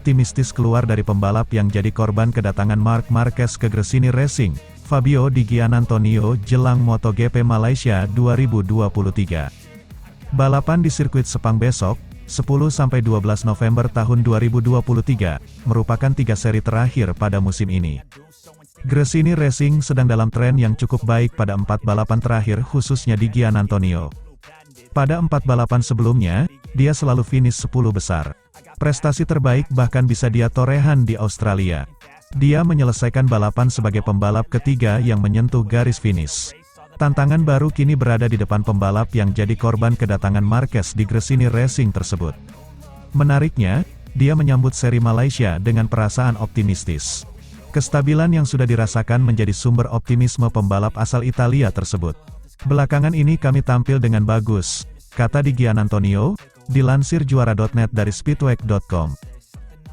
optimistis keluar dari pembalap yang jadi korban kedatangan Marc Marquez ke Gresini Racing, Fabio Di Giannantonio jelang MotoGP Malaysia 2023. Balapan di sirkuit Sepang besok, 10–12 November tahun 2023, merupakan 3 seri terakhir pada musim ini. Gresini Racing sedang dalam tren yang cukup baik pada 4 balapan terakhir khususnya di Giannantonio. Pada 4 balapan sebelumnya, dia selalu finish 10 besar. Prestasi terbaik bahkan bisa dia torehan di Australia. Dia menyelesaikan balapan sebagai pembalap ketiga yang menyentuh garis finish. Tantangan baru kini berada di depan pembalap yang jadi korban kedatangan Marquez di Gresini Racing tersebut. Menariknya, dia menyambut seri Malaysia dengan perasaan optimistis. Kestabilan yang sudah dirasakan menjadi sumber optimisme pembalap asal Italia tersebut. Belakangan ini kami tampil dengan bagus, kata Di Giannantonio, dilansir juara.net dari speedway.com.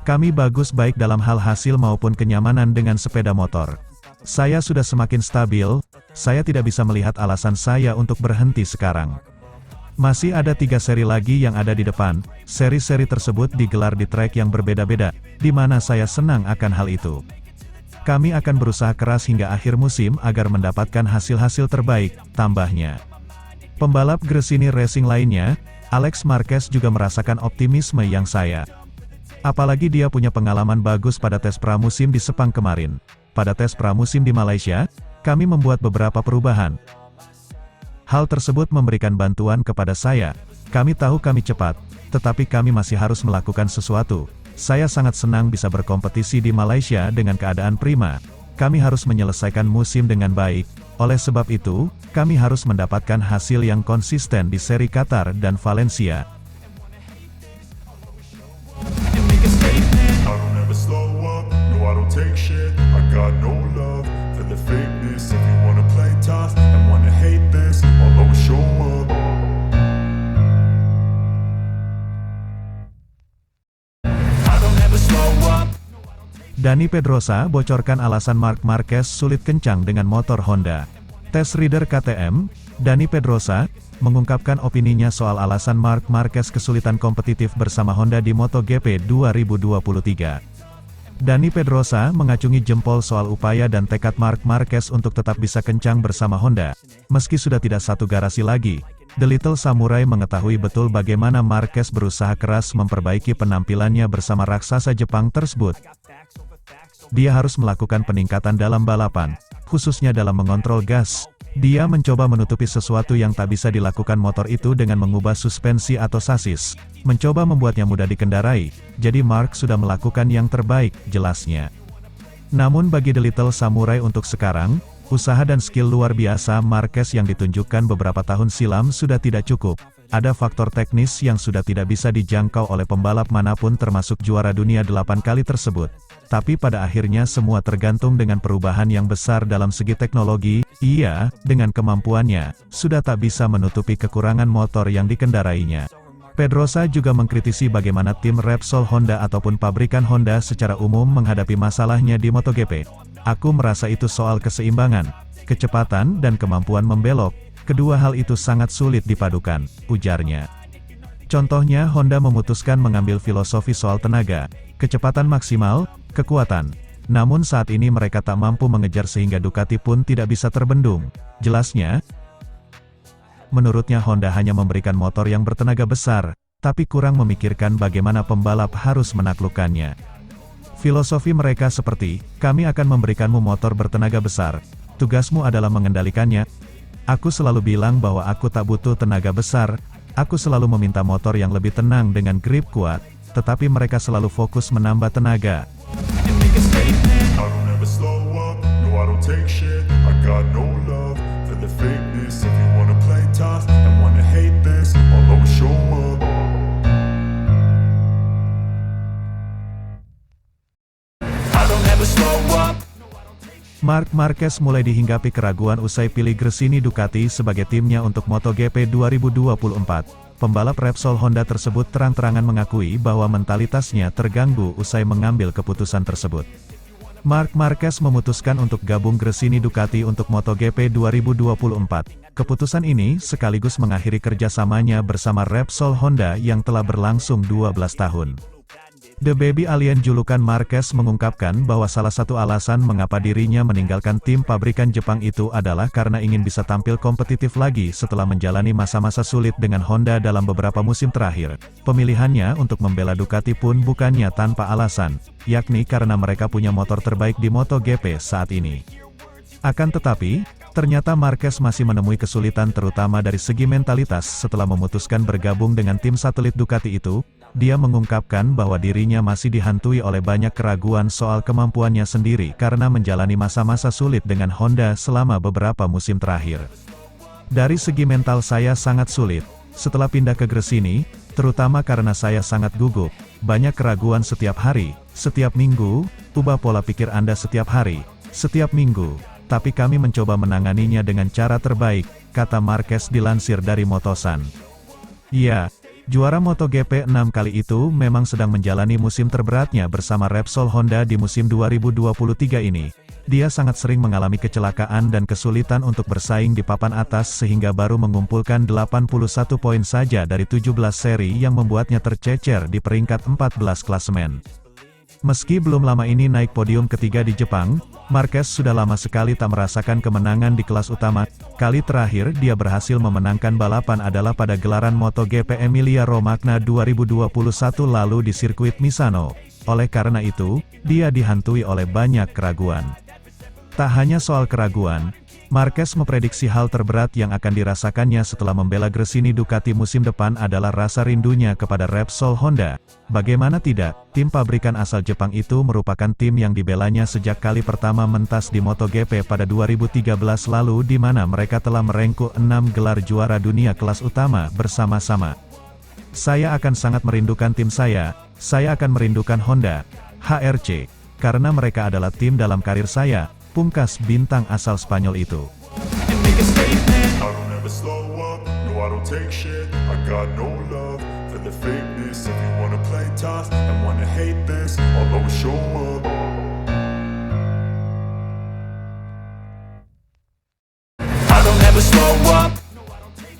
Kami bagus baik dalam hal hasil maupun kenyamanan dengan sepeda motor. Saya sudah semakin stabil, saya tidak bisa melihat alasan saya untuk berhenti sekarang. Masih ada 3 seri lagi yang ada di depan, seri-seri tersebut digelar di trek yang berbeda-beda, di mana saya senang akan hal itu. Kami akan berusaha keras hingga akhir musim agar mendapatkan hasil-hasil terbaik, tambahnya. Pembalap Gresini Racing lainnya, Alex Marquez juga merasakan optimisme yang saya. Apalagi dia punya pengalaman bagus pada tes pramusim di Sepang kemarin. Pada tes pramusim di Malaysia, kami membuat beberapa perubahan. Hal tersebut memberikan bantuan kepada saya. Kami tahu kami cepat, tetapi kami masih harus melakukan sesuatu. Saya sangat senang bisa berkompetisi di Malaysia dengan keadaan prima. Kami harus menyelesaikan musim dengan baik. Oleh sebab itu, kami harus mendapatkan hasil yang konsisten di seri Qatar dan Valencia. Dani Pedrosa bocorkan alasan Marc Marquez sulit kencang dengan motor Honda. Test Reader KTM, Dani Pedrosa, mengungkapkan opininya soal alasan Marc Marquez kesulitan kompetitif bersama Honda di MotoGP 2023. Dani Pedrosa mengacungi jempol soal upaya dan tekad Marc Marquez untuk tetap bisa kencang bersama Honda, meski sudah tidak satu garasi lagi. The Little Samurai mengetahui betul bagaimana Marquez berusaha keras memperbaiki penampilannya bersama raksasa Jepang tersebut. Dia harus melakukan peningkatan dalam balapan, khususnya dalam mengontrol gas. Dia mencoba menutupi sesuatu yang tak bisa dilakukan motor itu dengan mengubah suspensi atau sasis, mencoba membuatnya mudah dikendarai. Jadi Marc sudah melakukan yang terbaik, jelasnya. Namun bagi The Little Samurai untuk sekarang, usaha dan skill luar biasa Marquez yang ditunjukkan beberapa tahun silam sudah tidak cukup. Ada faktor teknis yang sudah tidak bisa dijangkau oleh pembalap manapun termasuk juara dunia 8 kali tersebut. Tapi pada akhirnya semua tergantung dengan perubahan yang besar dalam segi teknologi. Ia, dengan kemampuannya, sudah tak bisa menutupi kekurangan motor yang dikendarainya. Pedrosa juga mengkritisi bagaimana tim Repsol Honda ataupun pabrikan Honda secara umum menghadapi masalahnya di MotoGP. Aku merasa itu soal keseimbangan, kecepatan dan kemampuan membelok. Kedua hal itu sangat sulit dipadukan, ujarnya. Contohnya Honda memutuskan mengambil filosofi soal tenaga, kecepatan maksimal, kekuatan. Namun saat ini mereka tak mampu mengejar sehingga Ducati pun tidak bisa terbendung. Jelasnya, menurutnya Honda hanya memberikan motor yang bertenaga besar, tapi kurang memikirkan bagaimana pembalap harus menaklukkannya. Filosofi mereka seperti, kami akan memberikanmu motor bertenaga besar, tugasmu adalah mengendalikannya. Aku selalu bilang bahwa aku tak butuh tenaga besar, aku selalu meminta motor yang lebih tenang dengan grip kuat, tetapi mereka selalu fokus menambah tenaga. Marc Marquez mulai dihinggapi keraguan usai pilih Gresini Ducati sebagai timnya untuk MotoGP 2024. Pembalap Repsol Honda tersebut terang-terangan mengakui bahwa mentalitasnya terganggu usai mengambil keputusan tersebut. Marc Marquez memutuskan untuk gabung Gresini Ducati untuk MotoGP 2024. Keputusan ini sekaligus mengakhiri kerjasamanya bersama Repsol Honda yang telah berlangsung 12 tahun. The Baby Alien julukan Marquez mengungkapkan bahwa salah satu alasan mengapa dirinya meninggalkan tim pabrikan Jepang itu adalah karena ingin bisa tampil kompetitif lagi setelah menjalani masa-masa sulit dengan Honda dalam beberapa musim terakhir. Pemilihannya untuk membela Ducati pun bukannya tanpa alasan, yakni karena mereka punya motor terbaik di MotoGP saat ini. Akan tetapi, ternyata Marquez masih menemui kesulitan terutama dari segi mentalitas setelah memutuskan bergabung dengan tim satelit Ducati itu. Dia mengungkapkan bahwa dirinya masih dihantui oleh banyak keraguan soal kemampuannya sendiri karena menjalani masa-masa sulit dengan Honda selama beberapa musim terakhir. Dari segi mental saya sangat sulit. Setelah pindah ke Gresini, terutama karena saya sangat gugup, banyak keraguan setiap hari, setiap minggu, ubah pola pikir Anda setiap hari, setiap minggu. Tapi kami mencoba menanganinya dengan cara terbaik, kata Marquez dilansir dari Motosan. Ya, juara MotoGP 6 kali itu memang sedang menjalani musim terberatnya bersama Repsol Honda di musim 2023 ini. Dia sangat sering mengalami kecelakaan dan kesulitan untuk bersaing di papan atas sehingga baru mengumpulkan 81 poin saja dari 17 seri yang membuatnya tercecer di peringkat 14 klasemen. Meski belum lama ini naik podium ketiga di Jepang, Marquez sudah lama sekali tak merasakan kemenangan di kelas utama. Kali terakhir dia berhasil memenangkan balapan adalah pada gelaran MotoGP Emilia-Romagna 2021 lalu di sirkuit Misano. Oleh karena itu, dia dihantui oleh banyak keraguan. Tak hanya soal keraguan, Marquez memprediksi hal terberat yang akan dirasakannya setelah membela Gresini Ducati musim depan adalah rasa rindunya kepada Repsol Honda. Bagaimana tidak, tim pabrikan asal Jepang itu merupakan tim yang dibelanya sejak kali pertama mentas di MotoGP pada 2013 lalu di mana mereka telah merengkuh 6 gelar juara dunia kelas utama bersama-sama. Saya akan sangat merindukan tim saya akan merindukan Honda, HRC, karena mereka adalah tim dalam karir saya, pungkas bintang asal Spanyol itu.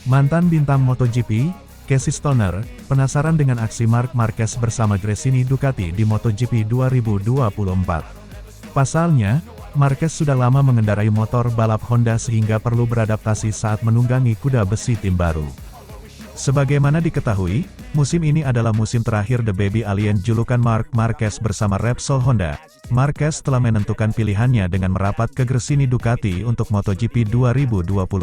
Mantan bintang MotoGP, Casey Stoner, penasaran dengan aksi Marc Marquez bersama Gresini Ducati di MotoGP 2024. Pasalnya, Marquez sudah lama mengendarai motor balap Honda sehingga perlu beradaptasi saat menunggangi kuda besi tim baru. Sebagaimana diketahui, musim ini adalah musim terakhir The Baby Alien julukan Marc Marquez bersama Repsol Honda. Marquez telah menentukan pilihannya dengan merapat ke Gresini Ducati untuk MotoGP 2024.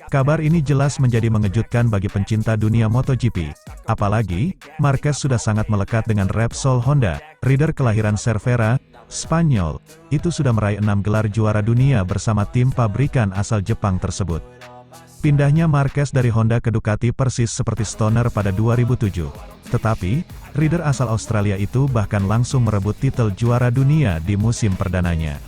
Kabar ini jelas menjadi mengejutkan bagi pencinta dunia MotoGP. Apalagi, Marquez sudah sangat melekat dengan Repsol Honda, rider kelahiran Cervera, Spanyol, itu sudah meraih 6 gelar juara dunia bersama tim pabrikan asal Jepang tersebut. Pindahnya Marquez dari Honda ke Ducati persis seperti Stoner pada 2007. Tetapi, rider asal Australia itu bahkan langsung merebut titel juara dunia di musim perdananya.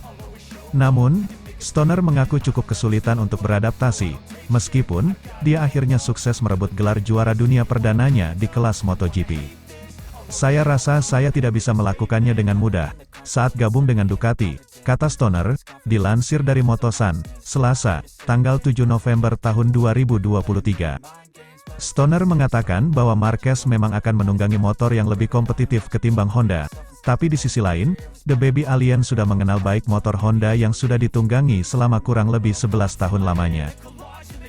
Namun, Stoner mengaku cukup kesulitan untuk beradaptasi, meskipun dia akhirnya sukses merebut gelar juara dunia perdananya di kelas MotoGP. Saya rasa saya tidak bisa melakukannya dengan mudah saat gabung dengan Ducati, kata Stoner, dilansir dari Motosan, Selasa, tanggal 7 November tahun 2023. Stoner mengatakan bahwa Marquez memang akan menunggangi motor yang lebih kompetitif ketimbang Honda. Tapi di sisi lain, The Baby Alien sudah mengenal baik motor Honda yang sudah ditunggangi selama kurang lebih 11 tahun lamanya.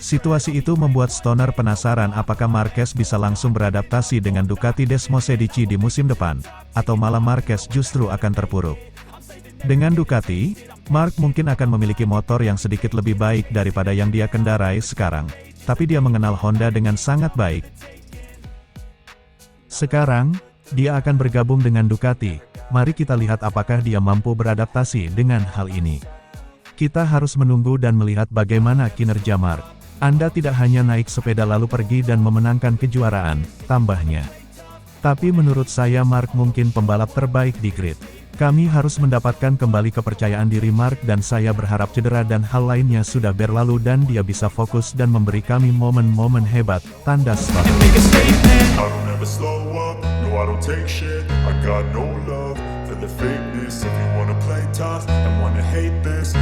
Situasi itu membuat Stoner penasaran apakah Marquez bisa langsung beradaptasi dengan Ducati Desmosedici di musim depan, atau malah Marquez justru akan terpuruk. Dengan Ducati, Marc mungkin akan memiliki motor yang sedikit lebih baik daripada yang dia kendarai sekarang, tapi dia mengenal Honda dengan sangat baik. Sekarang, dia akan bergabung dengan Ducati. Mari kita lihat apakah dia mampu beradaptasi dengan hal ini. Kita harus menunggu dan melihat bagaimana kinerja Marc. Anda tidak hanya naik sepeda lalu pergi dan memenangkan kejuaraan, tambahnya. Tapi menurut saya Marc mungkin pembalap terbaik di grid. Kami harus mendapatkan kembali kepercayaan diri Marc dan saya berharap cedera dan hal lainnya sudah berlalu dan dia bisa fokus dan memberi kami momen-momen hebat, tanda Stoner. The fakeness, if you wanna play tough and wanna hate this,